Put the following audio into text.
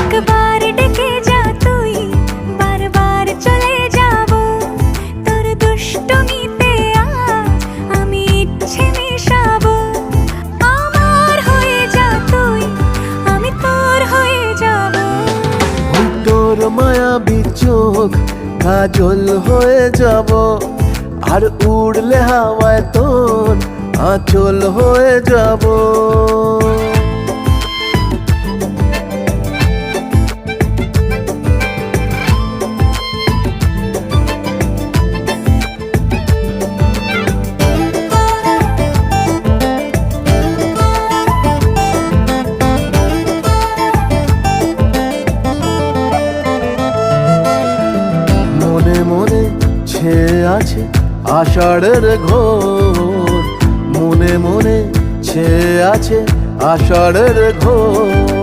একবার ডেকে যা তুই, বারবার চলে যাব তোর দুষ্টুমিতে। আজ আমি ইচ্ছে মেশাবো। আমার হয়ে যা তুই, আমি তোর হয়ে যাব। ওই তোর মায়াবী চোখ কাজল হয়ে যাব, আর উড়লে হাওয়ায় তোর আঁচল হয়ে যাব। মনে মনে ছেয়ে আছে আষাঢ়ের ঘোর, মনে মনে ছেয়ে আছে আষাঢ়ের ঘোর।